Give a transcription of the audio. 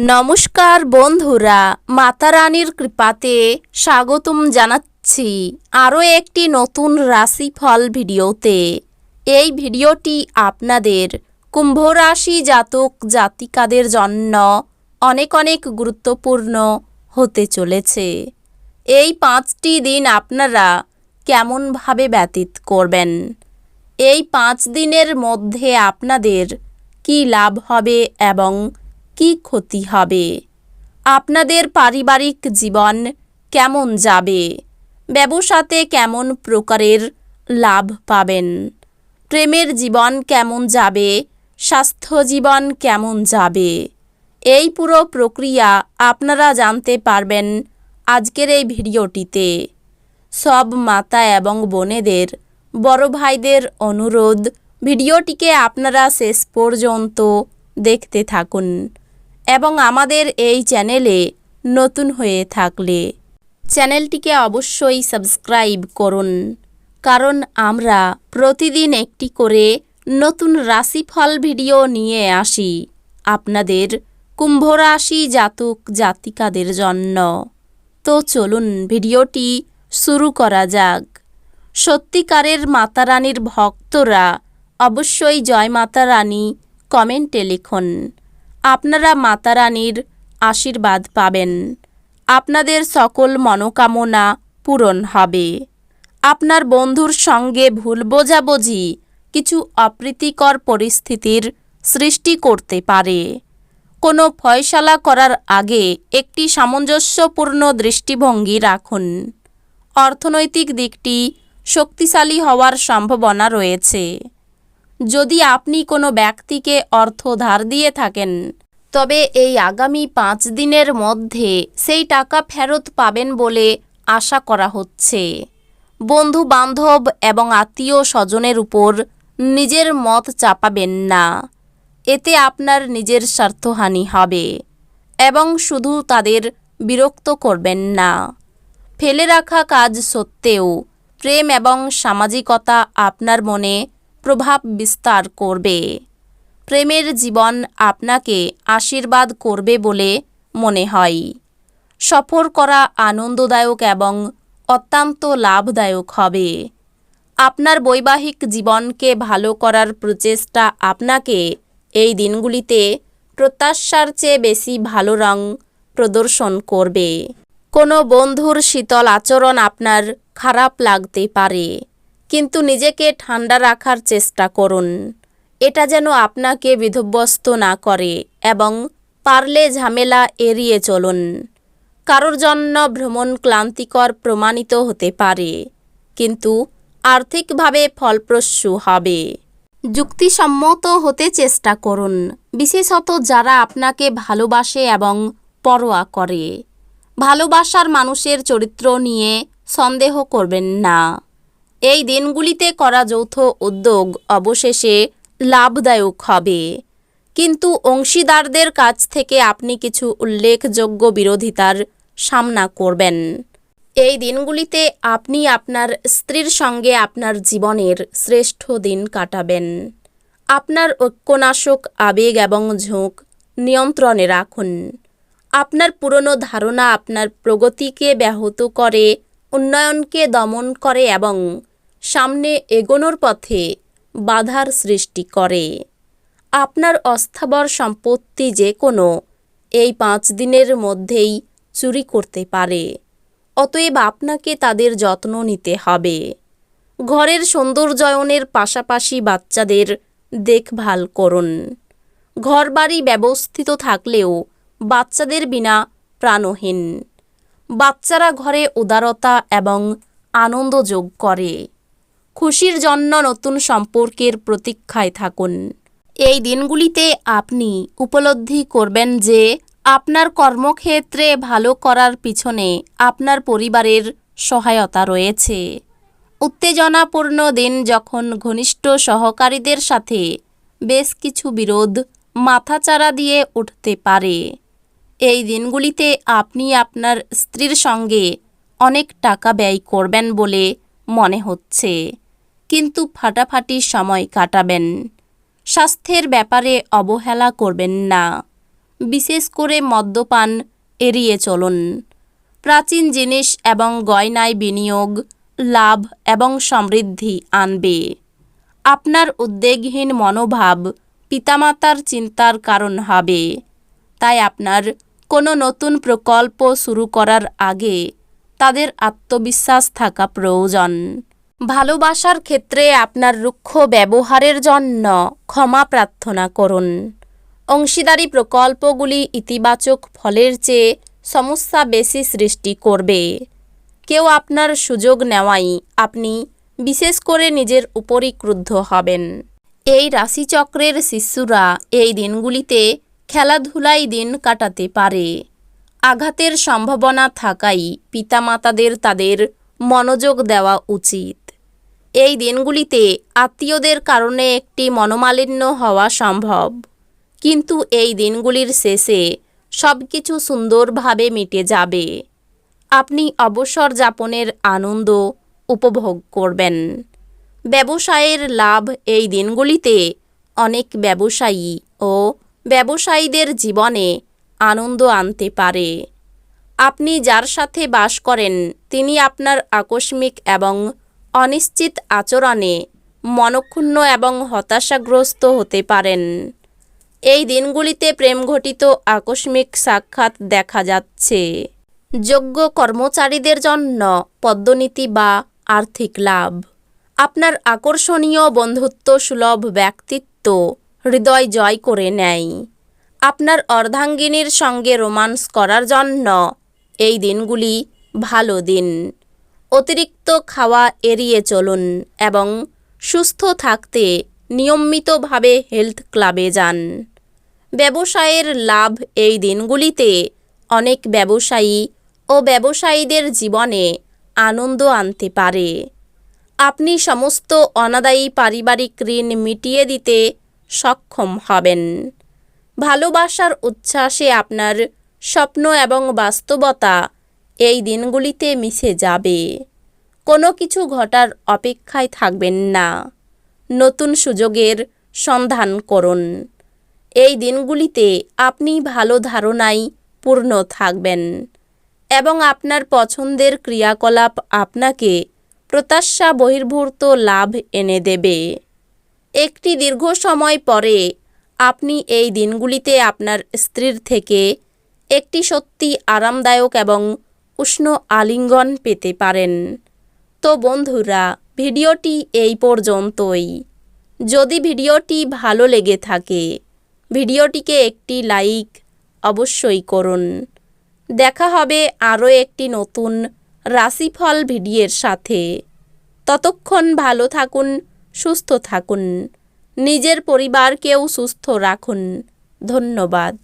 নমস্কার বন্ধুরা, মাতা রানীর কৃপাতে স্বাগতম জানাচ্ছি আরও একটি নতুন রাশিফল ভিডিওতে। এই ভিডিওটি আপনাদের কুম্ভ রাশি জাতক জাতিকাদের জন্য অনেক অনেক গুরুত্বপূর্ণ হতে চলেছে। এই 5টি দিন আপনারা কেমনভাবে ব্যতীত করবেন, এই 5 দিনের মধ্যে আপনাদের কি লাভ হবে এবং কি ক্ষতি হবে, আপনাদের পারিবারিক জীবন কেমন যাবে, ব্যবসাতে কেমন প্রকারের লাভ পাবেন, প্রেমের জীবন কেমন যাবে, স্বাস্থ্য জীবন কেমন যাবে, এই পুরো প্রক্রিয়া আপনারা জানতে পারবেন আজকের এই ভিডিওটিতে। সব মাতা এবং বোনেদের, বড় ভাইদের অনুরোধ, ভিডিওটিকে আপনারা শেষ পর্যন্ত দেখতে থাকুন এবং আমাদের এই চ্যানেলে নতুন হয়ে থাকলে চ্যানেলটিকে অবশ্যই সাবস্ক্রাইব করুন, কারণ আমরা প্রতিদিন একটি করে নতুন রাশিফল ভিডিও নিয়ে আসি আপনাদের কুম্ভ রাশি জাতক জাতিকাদের জন্য। তো চলুন ভিডিওটি শুরু করা যাক। সত্যিকারের মাতা রানীর ভক্তরা অবশ্যই জয় মাতা রানী কমেন্টে লিখুন। আপনারা মাতা রানীর আশীর্বাদ পাবেন, আপনাদের সকল মনোকামনা পূরণ হবে। আপনার বন্ধুর সঙ্গে ভুল বোঝাবুঝি কিছু অপ্রীতিকর পরিস্থিতির সৃষ্টি করতে পারে। কোনো ফয়সালা করার আগে একটি সামঞ্জস্যপূর্ণ দৃষ্টিভঙ্গি রাখুন। অর্থনৈতিক দিকটি শক্তিশালী হওয়ার সম্ভাবনা রয়েছে। যদি আপনি কোনো ব্যক্তিকে অর্থ ধার দিয়ে থাকেন, তবে এই আগামী 5 দিনের মধ্যে সেই টাকা ফেরত পাবেন বলে আশা করা হচ্ছে। বন্ধু বান্ধব এবং আত্মীয় স্বজনের উপর নিজের মত চাপাবেন না, এতে আপনার নিজের স্বার্থহানি হবে এবং শুধু তাদের বিরক্ত করবেন না। ফেলে রাখা কাজ সত্ত্বেও প্রেম এবং সামাজিকতা আপনার মনে প্রভাব বিস্তার করবে। প্রেমের জীবন আপনাকে আশীর্বাদ করবে বলে মনে হয়। সফর করা আনন্দদায়ক এবং অত্যন্ত লাভদায়ক হবে। আপনার বৈবাহিক জীবনকে ভালো করার প্রচেষ্টা আপনাকে এই দিনগুলিতে প্রত্যাশার চেয়ে বেশি ভালো রং প্রদর্শন করবে। কোনো বন্ধুর শীতল আচরণ আপনার খারাপ লাগতে পারে, কিন্তু নিজেকে ঠান্ডা রাখার চেষ্টা করুন। এটা যেন আপনাকে বিধ্বস্ত না করে এবং পারলে ঝামেলা এড়িয়ে চলুন। কারোর জন্য ভ্রমণ ক্লান্তিকর প্রমাণিত হতে পারে, কিন্তু আর্থিকভাবে ফলপ্রসূ হবে। যুক্তিসম্মত হতে চেষ্টা করুন, বিশেষত যারা আপনাকে ভালোবাসে এবং পরোয়া করে। ভালোবাসার মানুষের চরিত্র নিয়ে সন্দেহ করবেন না। এই দিনগুলিতে করা যৌথ উদ্যোগ অবশেষে লাভদায়ক হবে, কিন্তু অংশীদারদের কাছ থেকে আপনি কিছু উল্লেখযোগ্য বিরোধিতার সামনা করবেন। এই দিনগুলিতে আপনি আপনার স্ত্রীর সঙ্গে আপনার জীবনের শ্রেষ্ঠ দিন কাটাবেন। আপনার ঐক্যনাশক আবেগ এবং ঝোঁক নিয়ন্ত্রণে রাখুন। আপনার পুরনো ধারণা আপনার প্রগতিকে ব্যাহত করে, উন্নয়নকে দমন করে এবং সামনে এগোনোর পথে বাধার সৃষ্টি করে। আপনার অস্থাবর সম্পত্তি যে কোনো এই 5 দিনের মধ্যেই চুরি করতে পারে, অতএব আপনাকে তাদের যত্ন নিতে হবে। ঘরের সৌন্দর্যায়নের পাশাপাশি বাচ্চাদের দেখভাল করুন। ঘরবাড়ি ব্যবস্থিত থাকলেও বাচ্চাদের বিনা প্রাণহীন। বাচ্চারা ঘরে উদারতা এবং আনন্দ যোগ করে। খুশির জন্য নতুন সম্পর্কের প্রতীক্ষায় থাকুন। এই দিনগুলিতে আপনি উপলব্ধি করবেন যে আপনার কর্মক্ষেত্রে ভালো করার পিছনে আপনার পরিবারের সহায়তা রয়েছে। উত্তেজনাপূর্ণ দিন যখন ঘনিষ্ঠ সহকারীদের সাথে বেশ কিছু বিরোধ মাথাচাড়া দিয়ে উঠতে পারে। এই দিনগুলিতে আপনি আপনার স্ত্রীর সঙ্গে অনেক টাকা ব্যয় করবেন বলে মনে হচ্ছে, কিন্তু ফাটাফাটি সময় কাটাবেন। স্বাস্থ্যের ব্যাপারে অবহেলা করবেন না। বিশেষ করে মদ্যপান এড়িয়ে চলুন। প্রাচীন জিনিস এবং গয়নায় বিনিয়োগ লাভ এবং সমৃদ্ধি আনবে। আপনার উদ্বেগহীন মনোভাব পিতামাতার চিন্তার কারণ হবে, তাই আপনার কোনো নতুন প্রকল্প শুরু করার আগে তাদের আত্মবিশ্বাস থাকা প্রয়োজন। ভালোবাসার ক্ষেত্রে আপনার রুক্ষ ব্যবহারের জন্য ক্ষমা প্রার্থনা করুন। অংশীদারি প্রকল্পগুলি ইতিবাচক ফলের চেয়ে সমস্যা বেশি সৃষ্টি করবে। কেউ আপনার সুযোগ নেওয়ায় আপনি বিশেষ করে নিজের উপরই ক্রুদ্ধ হবেন। এই রাশিচক্রের শিশুরা এই দিনগুলিতে খেলাধুলায় দিন কাটাতে পারে। আঘাতের সম্ভাবনা থাকায় পিতামাতাদের তাদের মনোযোগ দেওয়া উচিত। এই দিনগুলিতে আত্মীয়দের কারণে একটি মনোমালিন্য হওয়া সম্ভব, কিন্তু এই দিনগুলির শেষে সব কিছু সুন্দরভাবে মিটে যাবে। আপনি অবসর যাপনের আনন্দ উপভোগ করবেন। ব্যবসায়ের লাভ এই দিনগুলিতে অনেক ব্যবসায়ী ও ব্যবসায়ীদের জীবনে আনন্দ আনতে পারে। আপনি যার সাথে বাস করেন তিনি আপনার আকস্মিক এবং অনিশ্চিত আচরণে মনক্ষুণ্ণ এবং হতাশাগ্রস্ত হতে পারেন। এই দিনগুলিতে প্রেমঘটিত আকস্মিক সাক্ষাৎ দেখা যাচ্ছে। যোগ্য কর্মচারীদের জন্য পদোন্নতি বা আর্থিক লাভ। আপনার আকর্ষণীয় বন্ধুত্ব সুলভ ব্যক্তিত্ব হৃদয় জয় করে নেয়। আপনার অর্ধাঙ্গিনীর সঙ্গে রোমান্স করার জন্য এই দিনগুলি ভালো দিন। অতিরিক্ত খাওয়া এড়িয়ে চলুন এবং সুস্থ থাকতে নিয়মিতভাবে হেলথ ক্লাবে যান। ব্যবসায়ের লাভ এই দিনগুলিতে অনেক ব্যবসায়ী ও ব্যবসায়ীদের জীবনে আনন্দ আনতে পারে। আপনি সমস্ত অনাদায়ী পারিবারিক ঋণ মিটিয়ে দিতে সক্ষম হবেন। ভালোবাসার উচ্ছ্বাসে আপনার স্বপ্ন এবং বাস্তবতা এই দিনগুলিতে মিশে যাবে। কোনো কিছু ঘটার অপেক্ষায় থাকবেন না, নতুন সুযোগের সন্ধান করুন। এই দিনগুলিতে আপনি ভালো ধারণায় পূর্ণ থাকবেন এবং আপনার পছন্দের ক্রিয়াকলাপ আপনাকে প্রত্যাশা বহির্ভূত লাভ এনে দেবে। একটি দীর্ঘ সময় পরে আপনি এই দিনগুলিতে আপনার স্ত্রীর থেকে একটি সত্যি আরামদায়ক এবং উষ্ণ আলিঙ্গন পেতে পারেন। তো বন্ধুরা, ভিডিওটি এই পর্যন্তই। যদি ভিডিওটি ভালো লেগে থাকে ভিডিওটিকে একটি লাইক অবশ্যই করুন। দেখা হবে আরও একটি নতুন রাশিফল ভিডিওর সাথে। ততক্ষণ ভালো থাকুন, সুস্থ থাকুন, নিজের পরিবারকেও সুস্থ রাখুন। ধন্যবাদ।